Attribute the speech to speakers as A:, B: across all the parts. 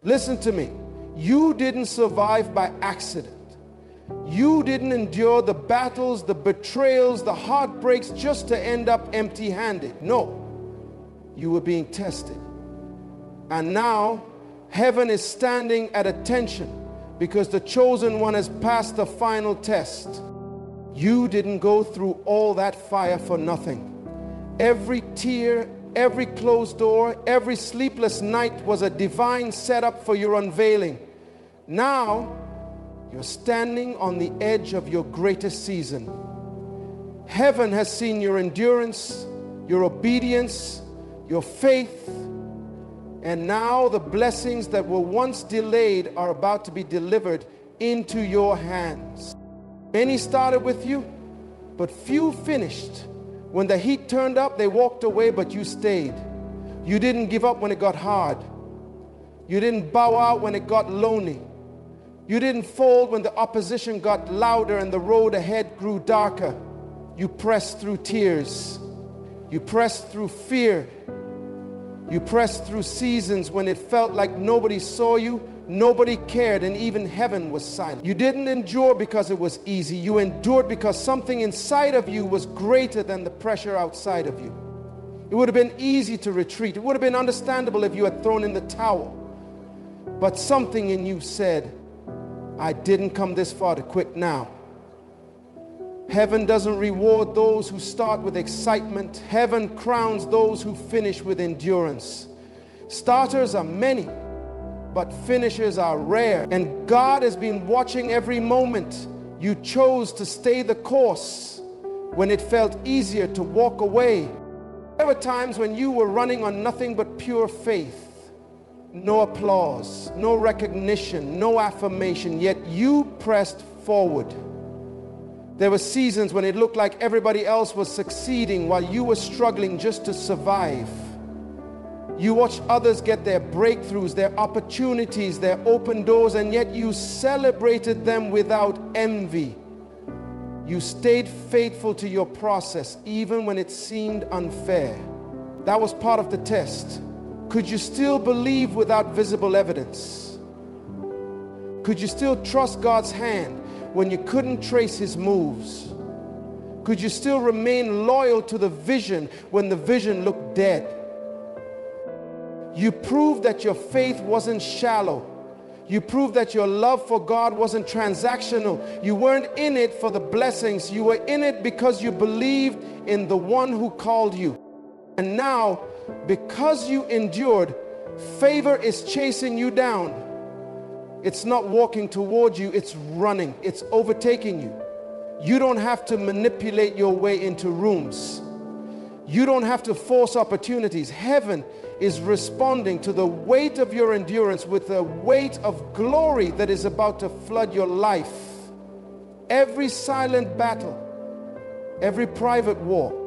A: Listen to me. You didn't survive by accident. You didn't endure the battles, the betrayals, the heartbreaks just to end up empty-handed. No. You were being tested. And now, heaven is standing at attention because the chosen one has passed the final test. You didn't go through all that fire for nothing. Every tear, every closed door, every sleepless night was a divine setup for your unveiling. Now, you're standing on the edge of your greatest season. Heaven has seen your endurance, your obedience, your faith, and now the blessings that were once delayed are about to be delivered into your hands. Many started with you, but few finished. When the heat turned up, they walked away, but you stayed. You didn't give up when it got hard. You didn't bow out when it got lonely. You didn't fold when the opposition got louder and the road ahead grew darker. You pressed through tears. You pressed through fear. You pressed through seasons when it felt like nobody saw you, nobody cared, and even heaven was silent. You didn't endure because it was easy. You endured because something inside of you was greater than the pressure outside of you. It would have been easy to retreat. It would have been understandable if you had thrown in the towel. But something in you said, I didn't come this far to quit now. Heaven doesn't reward those who start with excitement. Heaven crowns those who finish with endurance. Starters are many, but finishers are rare. And God has been watching every moment. You chose to stay the course when it felt easier to walk away. There were times when you were running on nothing but pure faith. No applause, no recognition, no affirmation, yet you pressed forward. There were seasons when it looked like everybody else was succeeding while you were struggling just to survive. You watched others get their breakthroughs, their opportunities, their open doors, and yet you celebrated them without envy. You stayed faithful to your process even when it seemed unfair. That was part of the test. Could you still believe without visible evidence? Could you still trust God's hand when you couldn't trace His moves? Could you still remain loyal to the vision when the vision looked dead? You proved that your faith wasn't shallow. You proved that your love for God wasn't transactional. You weren't in it for the blessings. You were in it because you believed in the one who called you. And now, because you endured, favor is chasing you down. It's not walking toward you, it's running, it's overtaking you. You don't have to manipulate your way into rooms. You don't have to force opportunities. Heaven is responding to the weight of your endurance with a weight of glory that is about to flood your life. Every silent battle, every private war,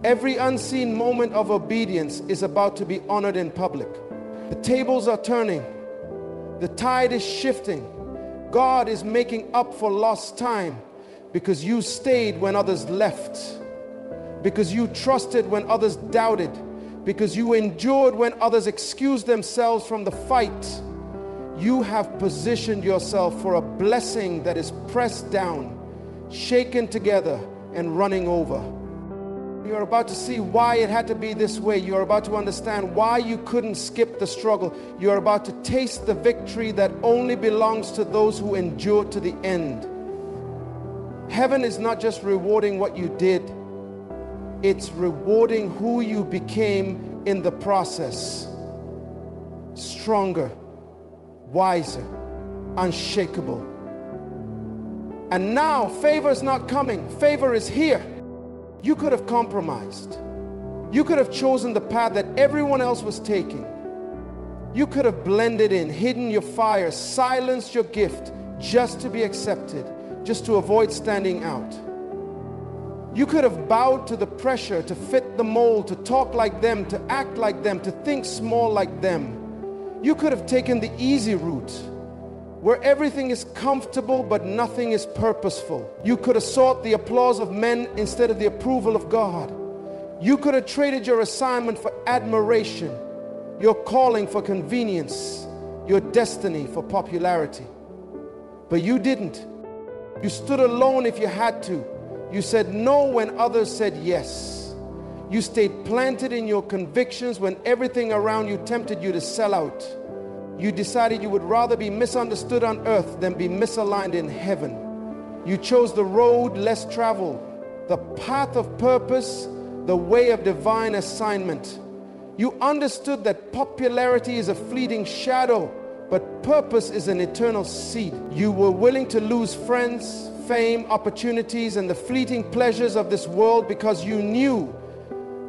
A: every unseen moment of obedience is about to be honored in public. The tables are turning. The tide is shifting. God is making up for lost time because you stayed when others left, because you trusted when others doubted, because you endured when others excused themselves from the fight. You have positioned yourself for a blessing that is pressed down, shaken together, and running over. You're about to see why it had to be this way. You're about to understand why you couldn't skip the struggle. You're about to taste the victory that only belongs to those who endure to the end. Heaven is not just rewarding what you did, it's rewarding who you became in the process. Stronger, wiser, unshakable. And now favor is not coming, favor is here. You could have compromised. You could have chosen the path that everyone else was taking. You could have blended in, hidden your fire, silenced your gift just to be accepted, just to avoid standing out. You could have bowed to the pressure to fit the mold, to talk like them, to act like them, to think small like them. You could have taken the easy route, where everything is comfortable but nothing is purposeful. You could have sought the applause of men instead of the approval of God. You could have traded your assignment for admiration, your calling for convenience, your destiny for popularity. But you didn't. You stood alone if you had to. You said no when others said yes. You stayed planted in your convictions when everything around you tempted you to sell out. You decided you would rather be misunderstood on earth than be misaligned in heaven. You chose the road less traveled, the path of purpose, the way of divine assignment. You understood that popularity is a fleeting shadow, but purpose is an eternal seed. You were willing to lose friends, fame, opportunities, and the fleeting pleasures of this world because you knew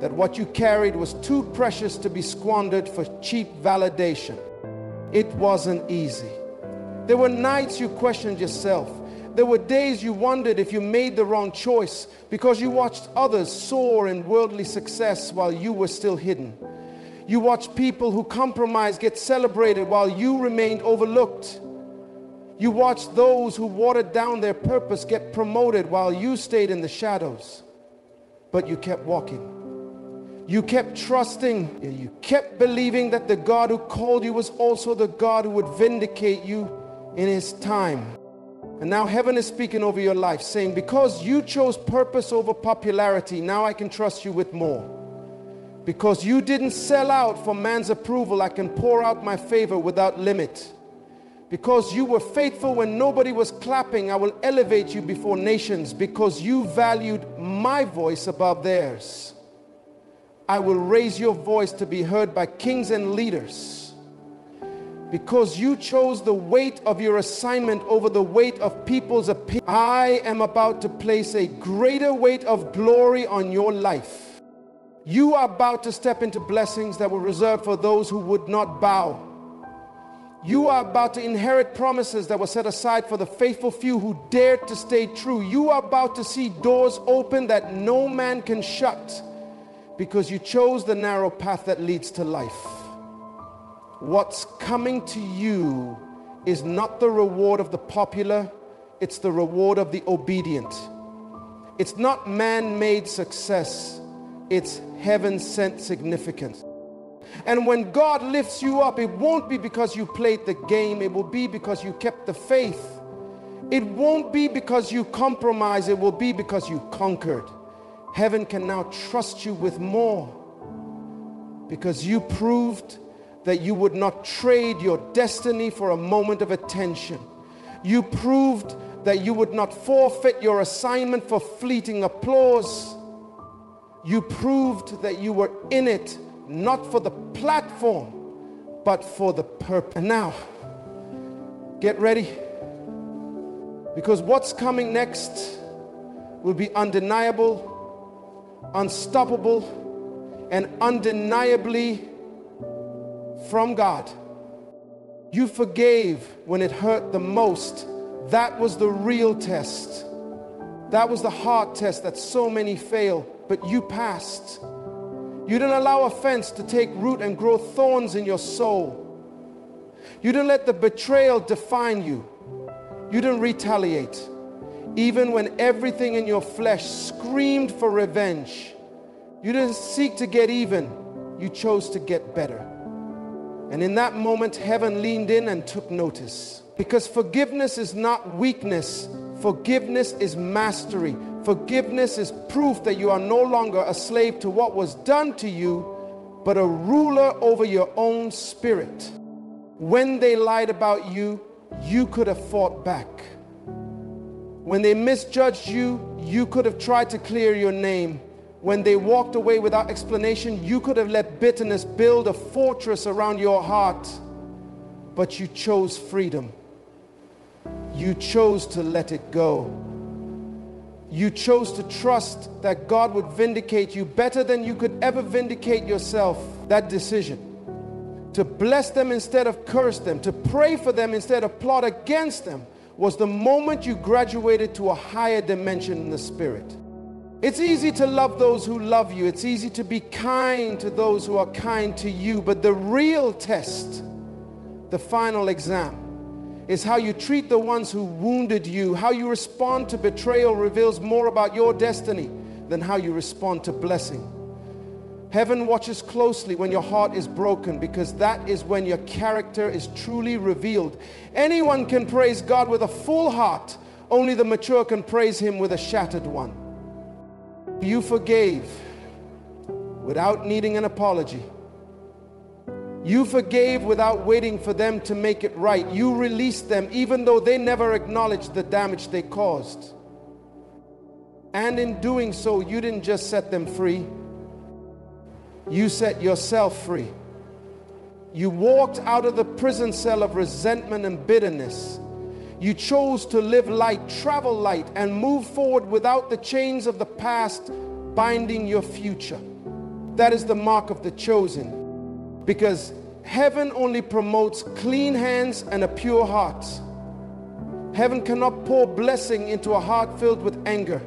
A: that what you carried was too precious to be squandered for cheap validation. It wasn't easy. There were nights you questioned yourself. There were days you wondered if you made the wrong choice because you watched others soar in worldly success while you were still hidden. You watched people who compromised get celebrated while you remained overlooked. You watched those who watered down their purpose get promoted while you stayed in the shadows. But you kept walking. You kept trusting. You kept believing that the God who called you was also the God who would vindicate you in His time. And now heaven is speaking over your life, saying, because you chose purpose over popularity, now I can trust you with more. Because you didn't sell out for man's approval, I can pour out my favor without limit. Because you were faithful when nobody was clapping, I will elevate you before nations. Because you valued my voice above theirs, I will raise your voice to be heard by kings and leaders. Because you chose the weight of your assignment over the weight of people's opinion, I am about to place a greater weight of glory on your life. You are about to step into blessings that were reserved for those who would not bow. You are about to inherit promises that were set aside for the faithful few who dared to stay true. You are about to see doors open that no man can shut because you chose the narrow path that leads to life. What's coming to you is not the reward of the popular, it's the reward of the obedient. It's not man-made success, it's heaven-sent significance. And when God lifts you up, it won't be because you played the game, it will be because you kept the faith. It won't be because you compromised, it will be because you conquered. Heaven can now trust you with more because you proved that you would not trade your destiny for a moment of attention. You proved that you would not forfeit your assignment for fleeting applause. You proved that you were in it not for the platform, but for the purpose. And now, get ready, because what's coming next will be undeniable, unstoppable, and undeniably from God. You forgave when it hurt the most. That was the real test. That was the hard test that so many fail, but you passed. You didn't allow offense to take root and grow thorns in your soul. You didn't let the betrayal define you. You didn't retaliate. Even when everything in your flesh screamed for revenge, you didn't seek to get even. You chose to get better. And in that moment, heaven leaned in and took notice. Because forgiveness is not weakness. Forgiveness is mastery. Forgiveness is proof that you are no longer a slave to what was done to you, but a ruler over your own spirit. When they lied about you, you could have fought back. When they misjudged you, you could have tried to clear your name. When they walked away without explanation, you could have let bitterness build a fortress around your heart. But you chose freedom. You chose to let it go. You chose to trust that God would vindicate you better than you could ever vindicate yourself. That decision, to bless them instead of curse them, to pray for them instead of plot against them, was the moment you graduated to a higher dimension in the Spirit. It's easy to love those who love you. It's easy to be kind to those who are kind to you. But the real test, the final exam, is how you treat the ones who wounded you. How you respond to betrayal reveals more about your destiny than how you respond to blessing. Heaven watches closely when your heart is broken, because that is when your character is truly revealed. Anyone can praise God with a full heart. Only the mature can praise Him with a shattered one. You forgave without needing an apology. You forgave without waiting for them to make it right. You released them even though they never acknowledged the damage they caused. And in doing so, you didn't just set them free. You set yourself free. You walked out of the prison cell of resentment and bitterness. You chose to live light, travel light, and move forward without the chains of the past binding your future. That is the mark of the chosen. Because heaven only promotes clean hands and a pure heart. Heaven cannot pour blessing into a heart filled with anger.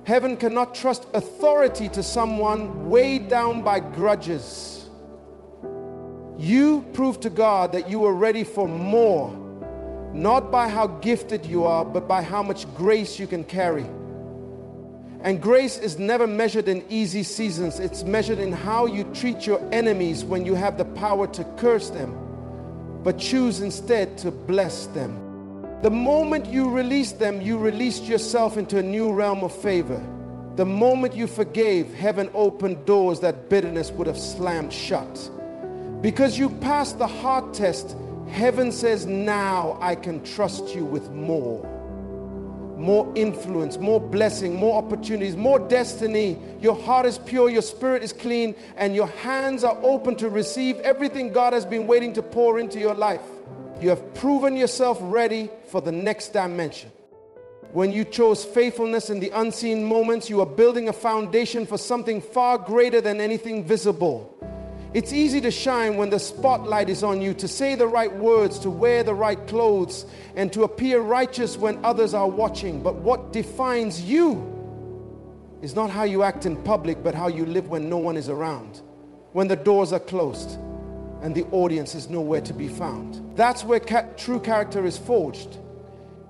A: Heaven cannot trust authority to someone weighed down by grudges. You prove to God that you are ready for more, not by how gifted you are, but by how much grace you can carry. And grace is never measured in easy seasons. It's measured in how you treat your enemies when you have the power to curse them, but choose instead to bless them. The moment you released them, you released yourself into a new realm of favor. The moment you forgave, heaven opened doors that bitterness would have slammed shut. Because you passed the heart test, heaven says, now I can trust you with more. More influence, more blessing, more opportunities, more destiny. Your heart is pure, your spirit is clean, and your hands are open to receive everything God has been waiting to pour into your life. You have proven yourself ready for the next dimension. When you chose faithfulness in the unseen moments, you are building a foundation for something far greater than anything visible. It's easy to shine when the spotlight is on you, to say the right words, to wear the right clothes, and to appear righteous when others are watching. But what defines you is not how you act in public, but how you live when no one is around, when the doors are closed and the audience is nowhere to be found. That's where true character is forged.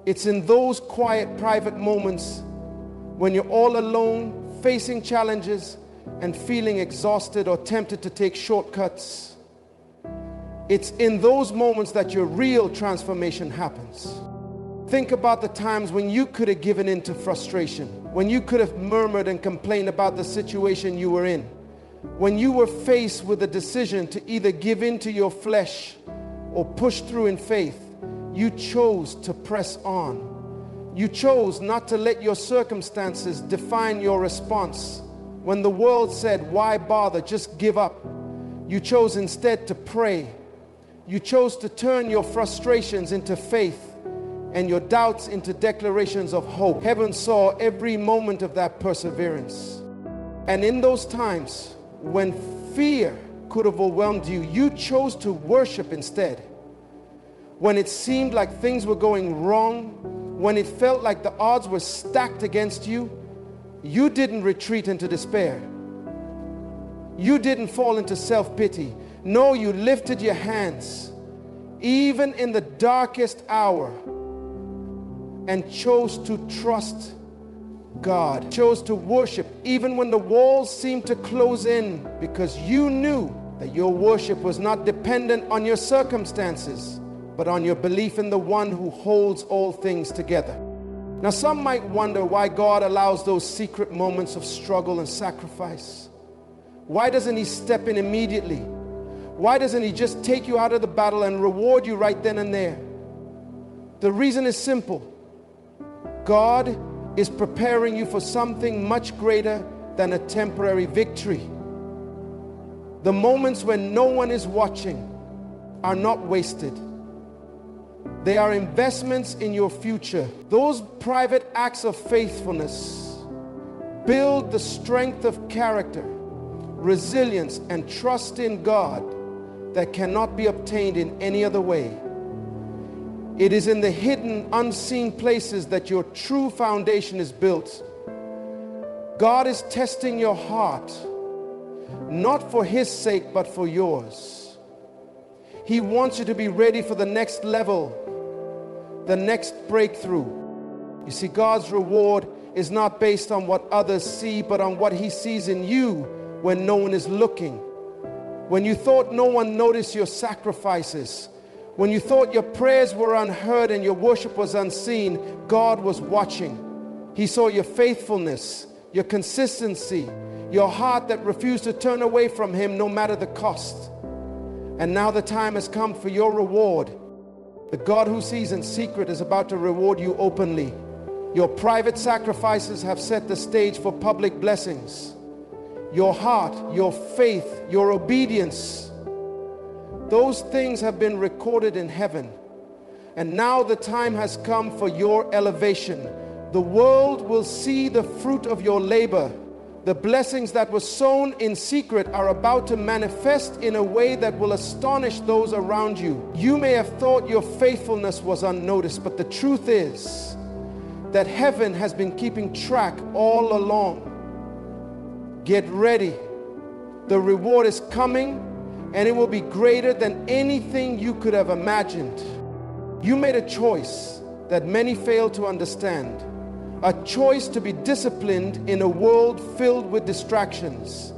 A: It's in those quiet, private moments when you're all alone, facing challenges, and feeling exhausted or tempted to take shortcuts. It's in those moments that your real transformation happens. Think about the times when you could have given in to frustration, when you could have murmured and complained about the situation you were in, when you were faced with a decision to either give in to your flesh or push through in faith. You chose to press on. You chose not to let your circumstances define your response. When the world said, why bother, just give up, you chose instead to pray. You chose to turn your frustrations into faith and your doubts into declarations of hope. Heaven saw every moment of that perseverance. And in those times when fear could have overwhelmed you, you chose to worship instead. When it seemed like things were going wrong, when it felt like the odds were stacked against you, you didn't retreat into despair. You didn't fall into self-pity. No, you lifted your hands, even in the darkest hour, and chose to trust God. Chose to worship, even when the walls seemed to close in, because you knew that your worship was not dependent on your circumstances, but on your belief in the one who holds all things together. Now, some might wonder why God allows those secret moments of struggle and sacrifice. Why doesn't He step in immediately? Why doesn't He just take you out of the battle and reward you right then and there? The reason is simple. God is preparing you for something much greater than a temporary victory. The moments when no one is watching are not wasted. They are investments in your future. Those private acts of faithfulness build the strength of character, resilience, and trust in God that cannot be obtained in any other way. It is in the hidden, unseen places that your true foundation is built. God is testing your heart, not for His sake, but for yours. He wants you to be ready for the next level, the next breakthrough. You see, God's reward is not based on what others see, but on what He sees in you when no one is looking, when you thought no one noticed your sacrifices, when you thought your prayers were unheard and your worship was unseen, God was watching. He saw your faithfulness, your consistency, your heart that refused to turn away from Him no matter the cost. And now the time has come for your reward. The God who sees in secret is about to reward you openly. Your private sacrifices have set the stage for public blessings. Your heart, your faith, your obedience, those things have been recorded in heaven. And now the time has come for your elevation. The world will see the fruit of your labor. The blessings that were sown in secret are about to manifest in a way that will astonish those around you. You may have thought your faithfulness was unnoticed, but the truth is that heaven has been keeping track all along. Get ready. The reward is coming, and it will be greater than anything you could have imagined. You made a choice that many fail to understand. A choice to be disciplined in a world filled with distractions.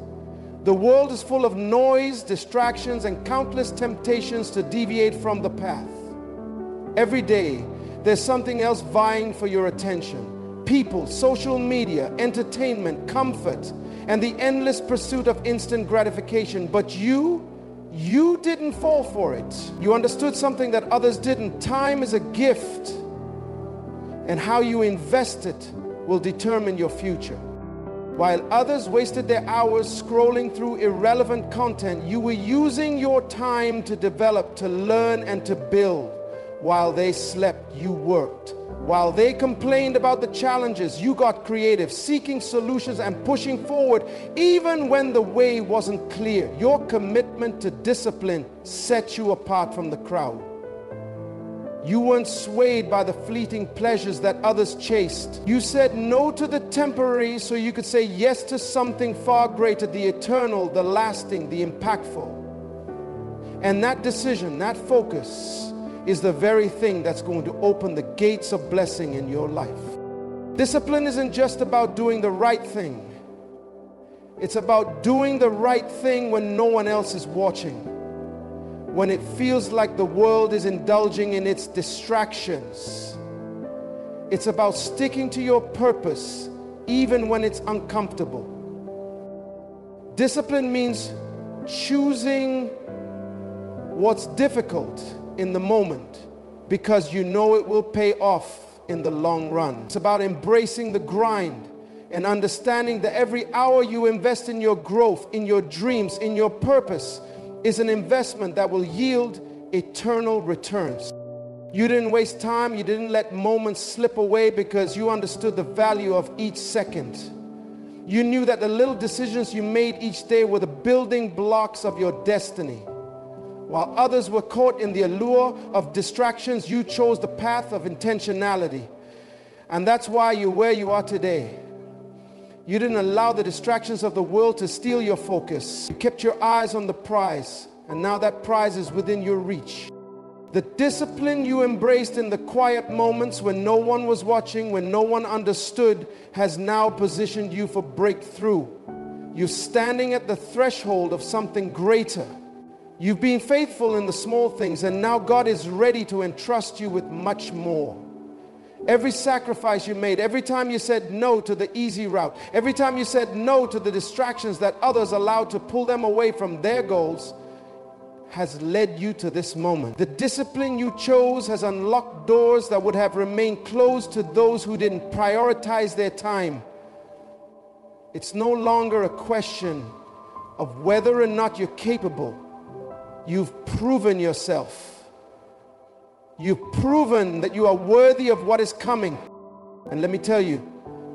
A: The world is full of noise, distractions, and countless temptations to deviate from the path. Every day, there's something else vying for your attention. People, social media, entertainment, comfort, and the endless pursuit of instant gratification. But you didn't fall for it. You understood something that others didn't. Time is a gift, and how you invest it will determine your future. While others wasted their hours scrolling through irrelevant content, you were using your time to develop, to learn, and to build. While they slept, you worked. While they complained about the challenges, you got creative, seeking solutions and pushing forward, even when the way wasn't clear. Your commitment to discipline set you apart from the crowd. You weren't swayed by the fleeting pleasures that others chased. You said no to the temporary so you could say yes to something far greater, the eternal, the lasting, the impactful. And that decision, that focus, is the very thing that's going to open the gates of blessing in your life. Discipline isn't just about doing the right thing. It's about doing the right thing when no one else is watching. When it feels like the world is indulging in its distractions. It's about sticking to your purpose even when it's uncomfortable. Discipline means choosing what's difficult in the moment because you know it will pay off in the long run. It's about embracing the grind and understanding that every hour you invest in your growth, in your dreams, in your purpose is an investment that will yield eternal returns. You didn't waste time. You didn't let moments slip away because you understood the value of each second. You knew that the little decisions you made each day were the building blocks of your destiny. While others were caught in the allure of distractions, you chose the path of intentionality. And that's why you're where you are today. You didn't allow the distractions of the world to steal your focus. You kept your eyes on the prize, and now that prize is within your reach. The discipline you embraced in the quiet moments when no one was watching, when no one understood, has now positioned you for breakthrough. You're standing at the threshold of something greater. You've been faithful in the small things, and now God is ready to entrust you with much more. Every sacrifice you made, every time you said no to the easy route, every time you said no to the distractions that others allowed to pull them away from their goals, has led you to this moment. The discipline you chose has unlocked doors that would have remained closed to those who didn't prioritize their time. It's no longer a question of whether or not you're capable. You've proven yourself. You've proven that you are worthy of what is coming. And let me tell you,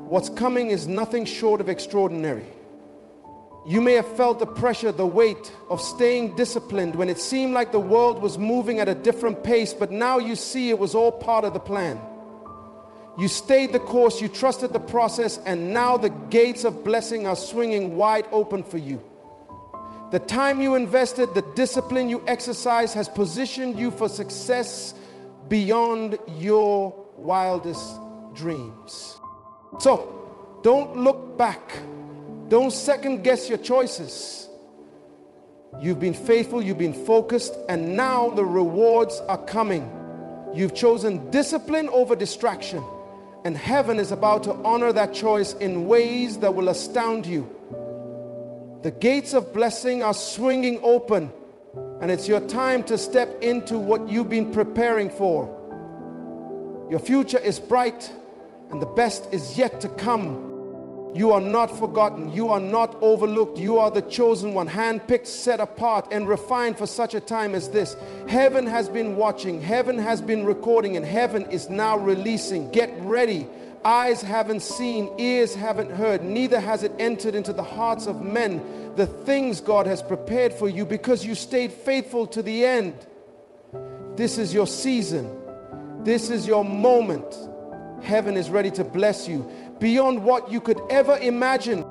A: what's coming is nothing short of extraordinary. You may have felt the pressure, the weight of staying disciplined when it seemed like the world was moving at a different pace, but now you see it was all part of the plan. You stayed the course, you trusted the process, and now the gates of blessing are swinging wide open for you. The time you invested, the discipline you exercised has positioned you for success beyond your wildest dreams. So, don't look back. Don't second guess your choices. You've been faithful, you've been focused, and now the rewards are coming. You've chosen discipline over distraction, and heaven is about to honor that choice in ways that will astound you. The gates of blessing are swinging open, and it's your time to step into what you've been preparing for. Your future is bright, and the best is yet to come. You are not forgotten. You are not overlooked. You are the chosen one, handpicked, set apart, and refined for such a time as this. Heaven has been watching. Heaven has been recording, and heaven is now releasing. Get ready. Eyes haven't seen, ears haven't heard, neither has it entered into the hearts of men the things God has prepared for you, because you stayed faithful to the end. This is your season. This is your moment. Heaven is ready to bless you beyond what you could ever imagine.